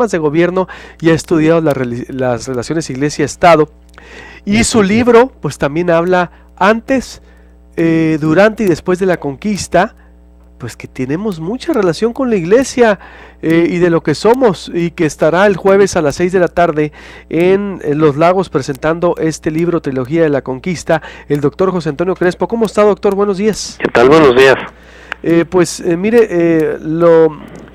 de gobierno y ha estudiado las relaciones iglesia-estado. Y su libro, pues también habla antes, durante y después de la conquista, pues que tenemos mucha relación con la iglesia y de lo que somos, y que estará el jueves a las 6 de la tarde en Los Lagos presentando este libro, Trilogía de la Conquista, el doctor José Antonio Crespo. ¿Cómo está, doctor? Buenos días. ¿Qué tal? Buenos días. Mire,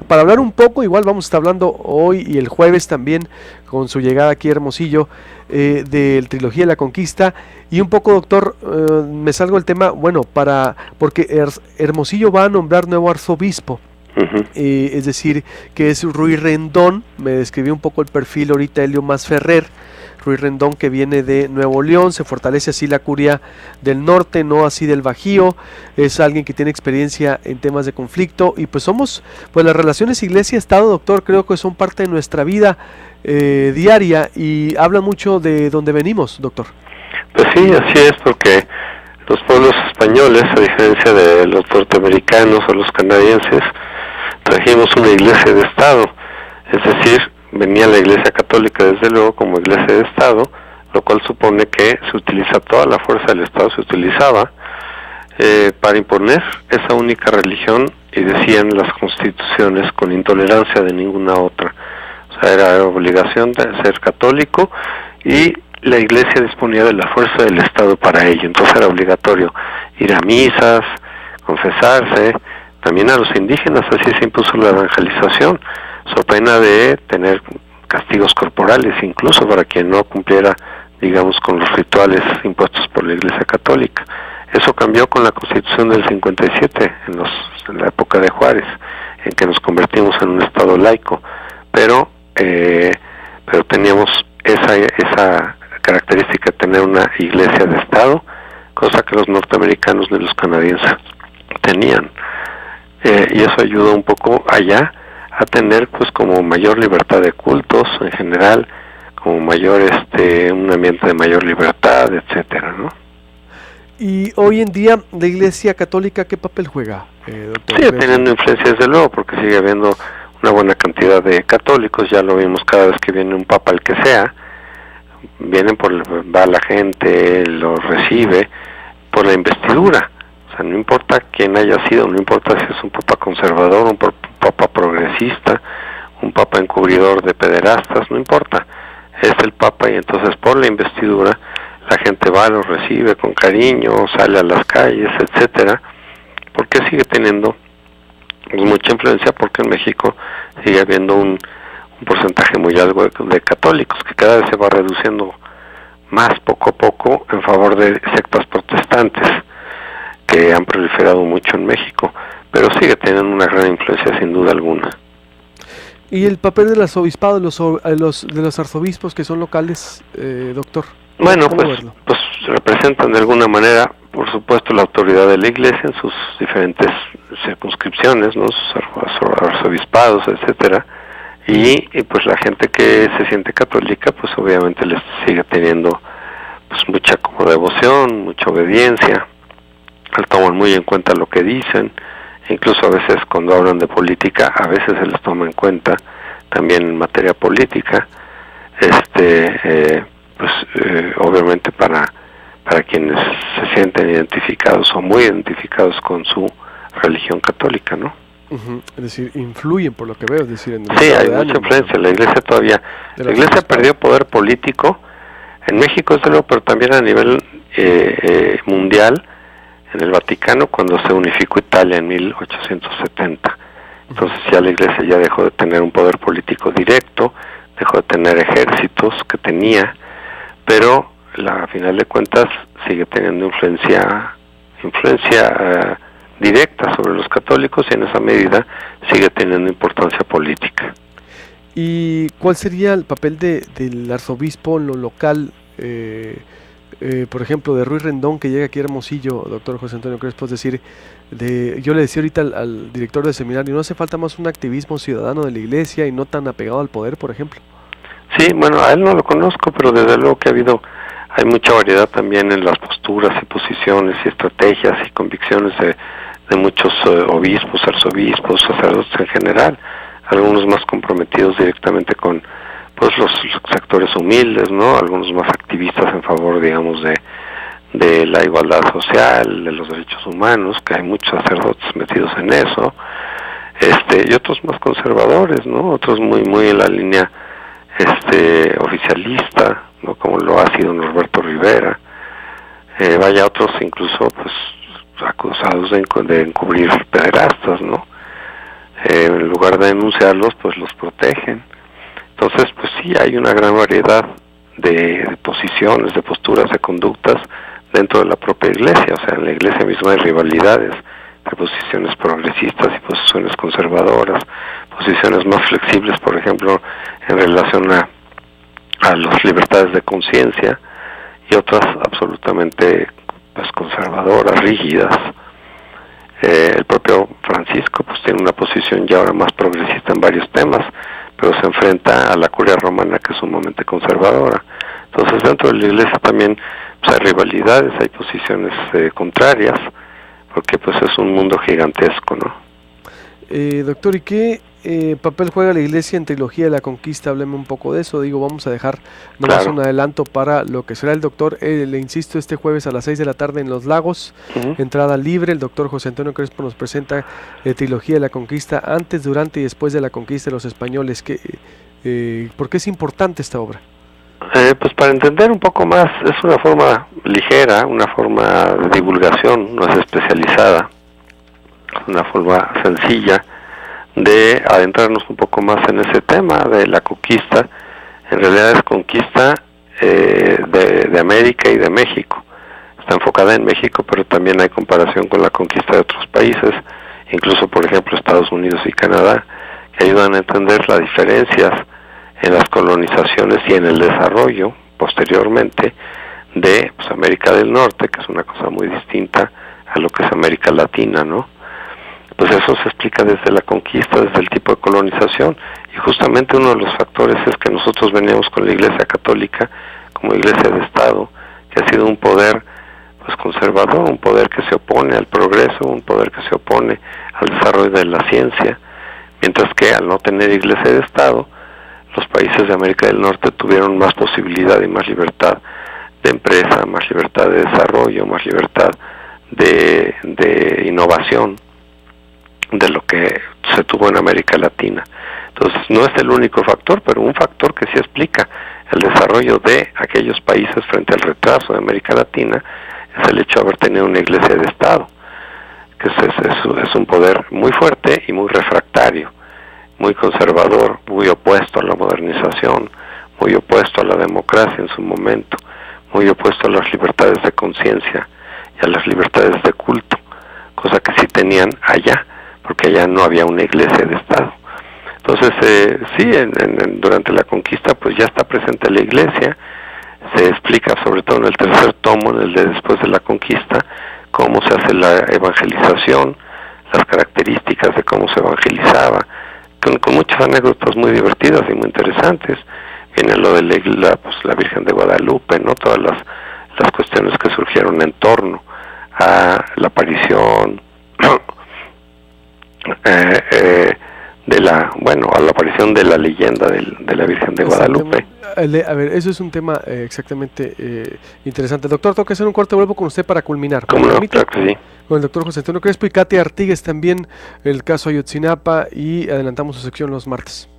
para hablar un poco, igual vamos a estar hablando hoy y el jueves también, con su llegada aquí a Hermosillo, de Trilogía de la Conquista, y un poco, doctor, me salgo del tema, bueno, porque Hermosillo va a nombrar nuevo arzobispo. Es decir, que es Ruy Rendón. Me describió un poco el perfil ahorita Helio Masferrer. Ruy Rendón, que viene de Nuevo León, se fortalece así la curia del norte, no así del Bajío. Es alguien que tiene experiencia en temas de conflicto, y pues las relaciones iglesia-estado, doctor, creo que son parte de nuestra vida diaria, y habla mucho de dónde venimos, doctor. Pues sí, así es, porque los pueblos españoles, a diferencia de los norteamericanos o los canadienses, trajimos una iglesia de estado, es decir, venía la iglesia católica desde luego como iglesia de estado, lo cual supone que se utiliza toda la fuerza del estado, se utilizaba para imponer esa única religión, y decían las constituciones, con intolerancia de ninguna otra. O sea, era obligación de ser católico, y la iglesia disponía de la fuerza del estado para ello. Entonces era obligatorio ir a misas, confesarse, también a los indígenas, así se impuso la evangelización, so pena de tener castigos corporales, incluso para quien no cumpliera, digamos, con los rituales impuestos por la Iglesia Católica. Eso cambió con la Constitución del 57, en la época de Juárez, en que nos convertimos en un estado laico, pero teníamos esa característica de tener una iglesia de estado, cosa que los norteamericanos ni los canadienses tenían, y eso ayudó un poco allá a tener pues como mayor libertad de cultos en general, como mayor un ambiente de mayor libertad, etcétera, ¿no? Y hoy en día la Iglesia Católica, ¿qué papel juega, doctor? Sigue teniendo influencia, desde luego, porque sigue habiendo una buena cantidad de católicos. Ya lo vimos cada vez que viene un papa, el que sea, va la gente, lo recibe por la investidura. O sea, no importa quién haya sido, no importa si es un papa conservador, un papa progresista, un papa encubridor de pederastas, no importa, es el papa, y entonces por la investidura la gente va, lo recibe con cariño, sale a las calles, etcétera. Porque sigue teniendo mucha influencia, porque en México sigue habiendo un porcentaje muy alto de católicos, que cada vez se va reduciendo más poco a poco en favor de sectas protestantes que han proliferado mucho en México, pero sigue teniendo una gran influencia sin duda alguna. ¿Y el papel del arzobispado, de los arzobispos que son locales, doctor? Bueno, pues representan de alguna manera, por supuesto, la autoridad de la iglesia en sus diferentes circunscripciones, ¿no? Sus arzobispados, etcétera, y pues la gente que se siente católica, pues obviamente les sigue teniendo pues mucha como devoción, mucha obediencia, toman muy en cuenta lo que dicen, incluso a veces cuando hablan de política, a veces se les toma en cuenta también en materia política, obviamente para quienes se sienten identificados o muy identificados con su religión católica, ¿no? Es decir, influyen por lo que veo, es decir, en el sí, hay mucha influencia. La iglesia perdió poder político en México, desde luego, pero también a nivel mundial, en el Vaticano, cuando se unificó Italia en 1870. Entonces ya la iglesia ya dejó de tener un poder político directo, dejó de tener ejércitos que tenía, pero a final de cuentas sigue teniendo influencia directa sobre los católicos, y en esa medida sigue teniendo importancia política. ¿Y cuál sería el papel del arzobispo en lo local, por ejemplo, de Ruy Rendón, que llega aquí a Hermosillo, doctor José Antonio Crespo? Es decir, yo le decía ahorita al director del seminario, ¿no hace falta más un activismo ciudadano de la iglesia y no tan apegado al poder, por ejemplo? Sí, bueno, a él no lo conozco, pero desde luego que hay mucha variedad también en las posturas y posiciones y estrategias y convicciones de muchos obispos, arzobispos, sacerdotes en general. algunos más comprometidos directamente con pues los sectores humildes, ¿no? Algunos más activistas en favor, digamos, de la igualdad social, de los derechos humanos, que hay muchos sacerdotes metidos en eso, y otros más conservadores, ¿no? Otros muy en la línea oficialista, ¿no? Como lo ha sido Norberto Rivera, vaya, otros incluso pues acusados de encubrir pederastas, ¿no? En lugar de denunciarlos, pues los protegen. Entonces, pues sí, hay una gran variedad de posiciones, de posturas, de conductas dentro de la propia iglesia. O sea, en la iglesia misma hay rivalidades de posiciones progresistas y posiciones conservadoras, posiciones más flexibles, por ejemplo, en relación a las libertades de conciencia, y otras absolutamente pues conservadoras, rígidas. El propio Francisco pues tiene una posición ya ahora más progresista en varios temas, pero se enfrenta a la curia romana, que es sumamente conservadora. Entonces, dentro de la iglesia también pues, hay rivalidades, hay posiciones contrarias, porque pues es un mundo gigantesco, ¿no? Doctor, ¿y qué papel juega la iglesia en Trilogía de la Conquista? Hábleme un poco de eso. Digo, vamos a dejar nomás un adelanto para lo que será el doctor, le insisto, este jueves a las 6 de la tarde en Los Lagos, entrada libre. El doctor José Antonio Crespo nos presenta Trilogía de la Conquista, antes, durante y después de la conquista de los españoles. ¿Por qué es importante esta obra? Pues para entender un poco más, es una forma ligera, una forma de divulgación, no es especializada, es una forma sencilla de adentrarnos un poco más en ese tema de la conquista. En realidad es conquista de América y de México. Está enfocada en México, pero también hay comparación con la conquista de otros países, incluso por ejemplo Estados Unidos y Canadá, que ayudan a entender las diferencias en las colonizaciones y en el desarrollo posteriormente de pues, América del Norte, que es una cosa muy distinta a lo que es América Latina, ¿no? Pues eso se explica desde la conquista, desde el tipo de colonización, y justamente uno de los factores es que nosotros veníamos con la Iglesia Católica como Iglesia de Estado, que ha sido un poder pues conservador, un poder que se opone al progreso, un poder que se opone al desarrollo de la ciencia, mientras que al no tener Iglesia de Estado, los países de América del Norte tuvieron más posibilidad y más libertad de empresa, más libertad de desarrollo, más libertad de innovación de lo que se tuvo en América Latina. Entonces no es el único factor, pero un factor que sí explica el desarrollo de aquellos países frente al retraso de América Latina es el hecho de haber tenido una iglesia de Estado, que es un poder muy fuerte y muy refractario, muy conservador, muy opuesto a la modernización, muy opuesto a la democracia en su momento, muy opuesto a las libertades de conciencia y a las libertades de culto, cosa que sí tenían allá, porque allá no había una iglesia de Estado. Entonces, sí, durante la conquista pues ya está presente la iglesia, se explica sobre todo en el tercer tomo, en el de después de la conquista, cómo se hace la evangelización, las características de cómo se evangelizaba, con muchas anécdotas muy divertidas y muy interesantes. Viene lo de la Virgen de Guadalupe, ¿no? Todas las cuestiones que surgieron en torno a la aparición a la aparición de la leyenda de la Virgen de Guadalupe. A ver, eso es un tema exactamente interesante. Doctor, tengo que hacer un corte, vuelvo con usted para culminar. ¿Cómo no? Claro que sí. Con el doctor José Antonio Crespo y Katia Artigues también, el caso Ayotzinapa, y adelantamos su sección los martes.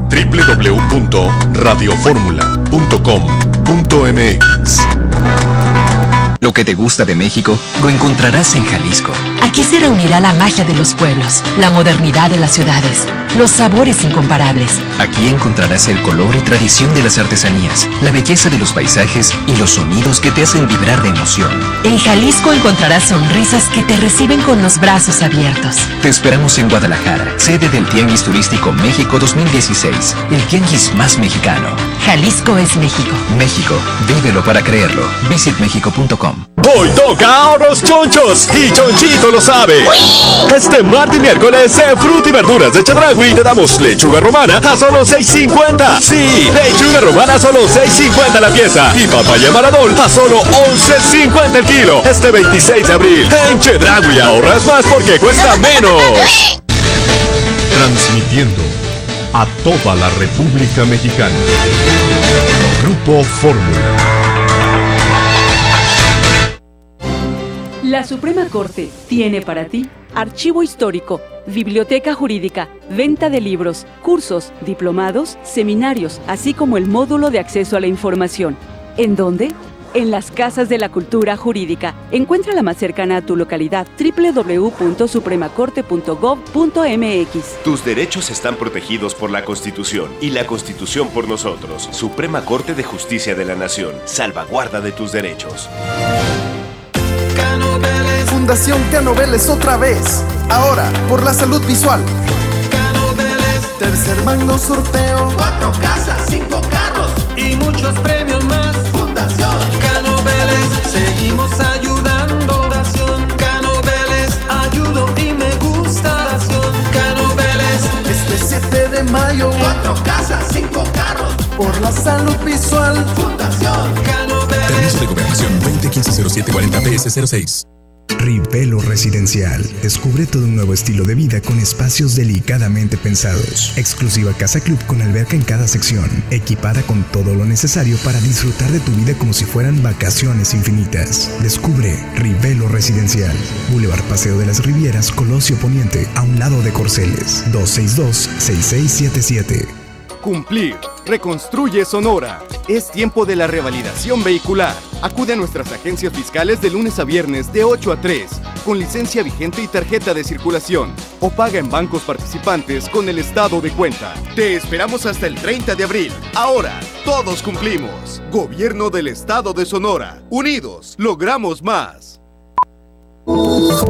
www.radioformula.com.mx. Lo que te gusta de México lo encontrarás en Jalisco. Aquí se reunirá la magia de los pueblos, la modernidad de las ciudades, los sabores incomparables. Aquí encontrarás el color y tradición de las artesanías, la belleza de los paisajes y los sonidos que te hacen vibrar de emoción. En Jalisco encontrarás sonrisas que te reciben con los brazos abiertos. Te esperamos en Guadalajara, sede del Tianguis Turístico México 2016, el tianguis más mexicano. Jalisco es México. México, vívelo para creerlo. visitmexico.com. Hoy toca ahorros chonchos y Chonchito lo sabe. Este martes y miércoles en Fruta y Verduras de Chedraui te damos lechuga romana a solo $6.50. Sí, lechuga romana a solo $6.50 la pieza y papaya maradol a solo $11.50 el kilo. Este 26 de abril en Chedraui ahorras más porque cuesta menos. Transmitiendo a toda la República Mexicana. Grupo Fórmula. La Suprema Corte tiene para ti archivo histórico, biblioteca jurídica, venta de libros, cursos, diplomados, seminarios, así como el módulo de acceso a la información. ¿En dónde? En las Casas de la Cultura Jurídica. Encuentra la más cercana a tu localidad, www.supremacorte.gov.mx. Tus derechos están protegidos por la Constitución y la Constitución por nosotros. Suprema Corte de Justicia de la Nación. Salvaguarda de tus derechos. Fundación Cano Vélez otra vez. Ahora, por la salud visual. Cano Vélez. Tercer magno sorteo. 4 casas, 5 carros y muchos premios más. Fundación Cano Vélez. Seguimos ayudando. Fundación Cano Vélez. Ayudo y me gusta. Fundación Cano Vélez. Este 7 de mayo. 4 casas, 5 carros. Por la salud visual. Fundación Cano Vélez. Permiso de gobernación 2015-0740-PS06. Rivelo Residencial. Descubre todo un nuevo estilo de vida con espacios delicadamente pensados. Exclusiva casa club con alberca en cada sección. Equipada con todo lo necesario para disfrutar de tu vida como si fueran vacaciones infinitas. Descubre Rivelo Residencial. Boulevard Paseo de las Rivieras, Colosio Poniente, a un lado de Corceles. 262-6677. Cumplir. Reconstruye Sonora. Es tiempo de la revalidación vehicular. Acude a nuestras agencias fiscales de lunes a viernes de 8 a 3, con licencia vigente y tarjeta de circulación. O paga en bancos participantes con el estado de cuenta. Te esperamos hasta el 30 de abril. Ahora, todos cumplimos. Gobierno del Estado de Sonora. Unidos, logramos más.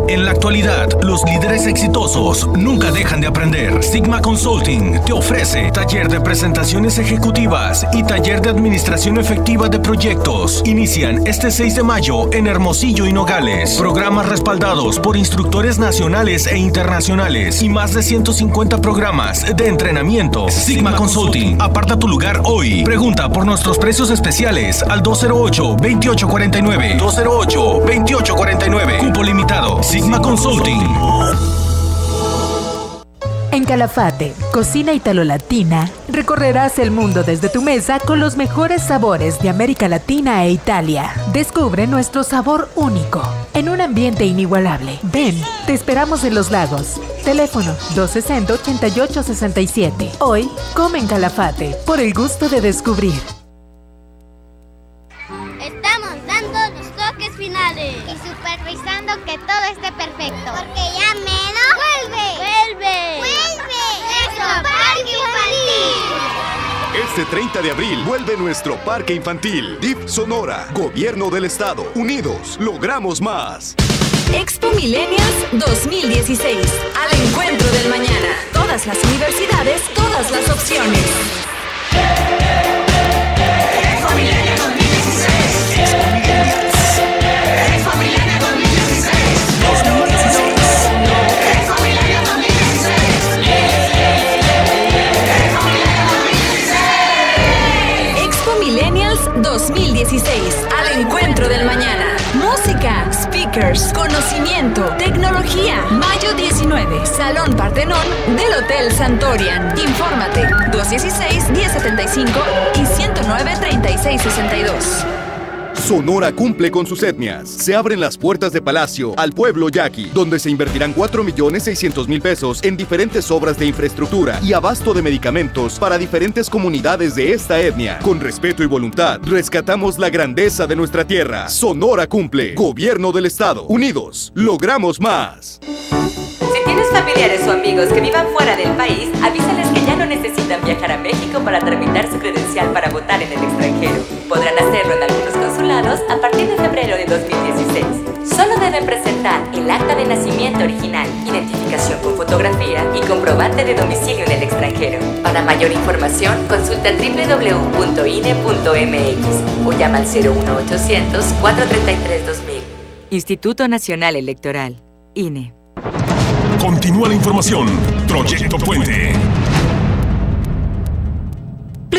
En la actualidad, los líderes exitosos nunca dejan de aprender. Sigma Consulting te ofrece taller de presentaciones ejecutivas y taller de administración efectiva de proyectos. Inician este 6 de mayo en Hermosillo y Nogales. Programas respaldados por instructores nacionales e internacionales y más de 150 programas de entrenamiento. Sigma Consulting. Aparta tu lugar hoy. Pregunta por nuestros precios especiales al 208-2849. 208-2849. Cupo limitado. Sigma Consulting. En Calafate, cocina italo-latina, recorrerás el mundo desde tu mesa con los mejores sabores de América Latina e Italia. Descubre nuestro sabor único, en un ambiente inigualable. Ven, te esperamos en Los Lagos. Teléfono 260-8867. Hoy, come en Calafate, por el gusto de descubrir. Estamos dando los toques finales y supervisando que todo esté perfecto. Porque ya menos vuelve. ¡Nuestro parque infantil! Este 30 de abril vuelve nuestro parque infantil. DIF Sonora, Gobierno del Estado. Unidos, logramos más. Expo Millennials 2016. Al encuentro del mañana. Todas las universidades, todas las opciones. Expo Millennials 2016. Expo Millennials. Expo Millennials 2016. Expo Millennials 2016. Expo Millennials 2016. Al encuentro del mañana. Música, speakers, conocimiento, tecnología. Mayo 19, Salón Partenón del Hotel Santorian. Infórmate 216-1075 y 109-3662. Sonora cumple con sus etnias. Se abren las puertas de Palacio al pueblo yaqui, donde se invertirán 4.600.000 pesos en diferentes obras de infraestructura y abasto de medicamentos para diferentes comunidades de esta etnia. Con respeto y voluntad, rescatamos la grandeza de nuestra tierra. Sonora cumple. Gobierno del Estado. Unidos, logramos más. Si tienes familiares o amigos que vivan fuera del país, avísales que ya no necesitan viajar a México para tramitar su credencial para votar en el extranjero. Podrán hacerlo en algunos consulados a partir de febrero de 2016. Solo deben presentar el acta de nacimiento original, identificación con fotografía y comprobante de domicilio en el extranjero. Para mayor información, consulta www.ine.mx o llama al 01800-433-2000. Instituto Nacional Electoral, INE. Continúa la información. Proyecto Puente.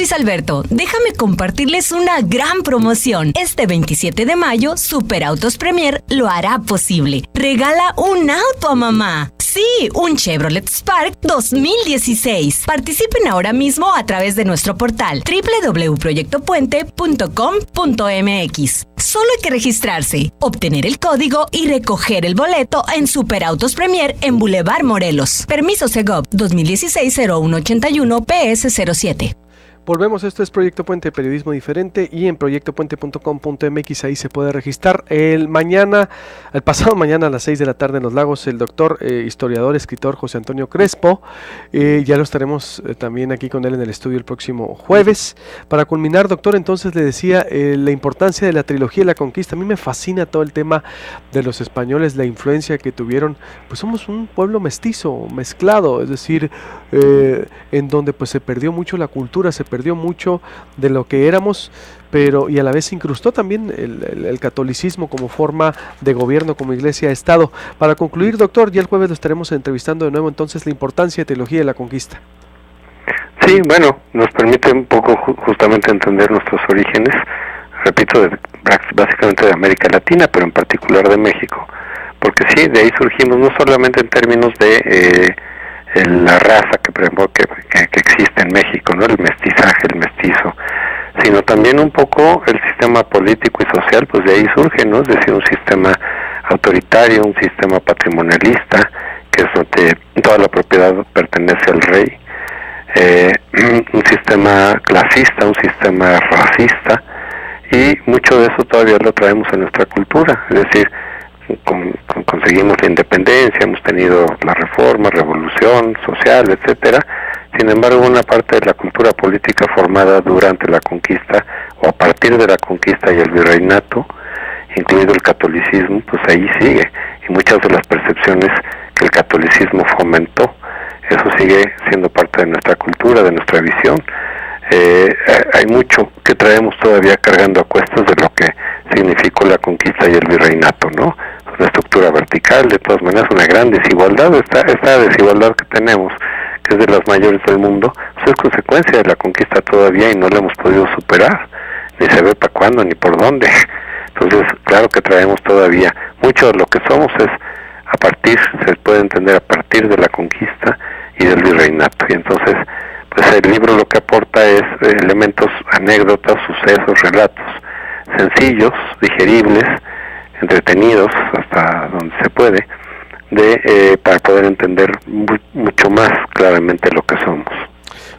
Luis Alberto, déjame compartirles una gran promoción. Este 27 de mayo, Superautos Premier lo hará posible. Regala un auto a mamá. Sí, un Chevrolet Spark 2016. Participen ahora mismo a través de nuestro portal www.proyectopuente.com.mx. Solo hay que registrarse, obtener el código y recoger el boleto en Superautos Premier en Boulevard Morelos. Permiso Segov 2016-0181 PS07. Volvemos, esto es Proyecto Puente, periodismo diferente, y en proyectopuente.com.mx ahí se puede registrar. El pasado mañana a las 6 de la tarde en Los Lagos, el doctor, historiador, escritor José Antonio Crespo, ya lo estaremos también aquí con él en el estudio el próximo jueves. Para culminar, doctor, entonces le decía la importancia de la trilogía de la conquista. A mí me fascina todo el tema de los españoles, la influencia que tuvieron. Pues somos un pueblo mestizo, mezclado, es decir, en donde pues se perdió mucho la cultura, se perdió mucho de lo que éramos, pero y a la vez se incrustó también el catolicismo como forma de gobierno, como iglesia-estado. Para concluir, doctor, ya el jueves lo estaremos entrevistando de nuevo, entonces la importancia de teología de la conquista. Sí, bueno, nos permite un poco justamente entender nuestros orígenes, repito, básicamente de América Latina, pero en particular de México, porque sí, de ahí surgimos no solamente en términos de la raza que existe en México, ¿no? El mestizaje, el mestizo, sino también un poco el sistema político y social, pues de ahí surge, ¿no? Es decir, un sistema autoritario, un sistema patrimonialista, que es donde toda la propiedad pertenece al rey, un sistema clasista, un sistema racista, y mucho de eso todavía lo traemos en nuestra cultura, es decir, conseguimos la independencia, hemos tenido la reforma, revolución social, etcétera. Sin embargo, una parte de la cultura política formada durante la conquista o a partir de la conquista y el virreinato, incluido el catolicismo, pues ahí sigue, y muchas de las percepciones que el catolicismo fomentó, eso sigue siendo parte de nuestra cultura, de nuestra visión. Hay mucho que traemos todavía cargando a cuestas de lo que significó la conquista y el virreinato, ¿no? Una estructura vertical, de todas maneras una gran desigualdad. Esta desigualdad que tenemos, que es de las mayores del mundo, pues es consecuencia de la conquista todavía y no la hemos podido superar, ni se ve para cuándo ni por dónde. Entonces, claro que traemos todavía mucho de lo que somos, se puede entender a partir de la conquista y del virreinato, y entonces pues el libro lo que aporta es elementos, anécdotas, sucesos, relatos sencillos, digeribles, entretenidos hasta donde se puede, para poder entender mucho más claramente lo que somos.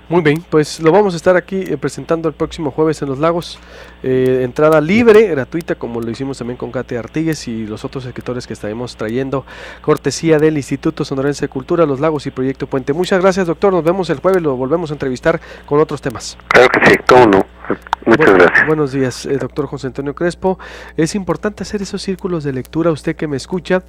Muy bien, pues lo vamos a estar aquí presentando el próximo jueves en Los Lagos, entrada libre, gratuita, como lo hicimos también con Katia Artigues y los otros escritores que estaremos trayendo, cortesía del Instituto Sonorense de Cultura, Los Lagos y Proyecto Puente. Muchas gracias, doctor, nos vemos el jueves, lo volvemos a entrevistar con otros temas. Claro que sí, cómo no. Muchas gracias. Buenos días, doctor José Antonio Crespo. Es importante hacer esos círculos de lectura, usted que me escucha,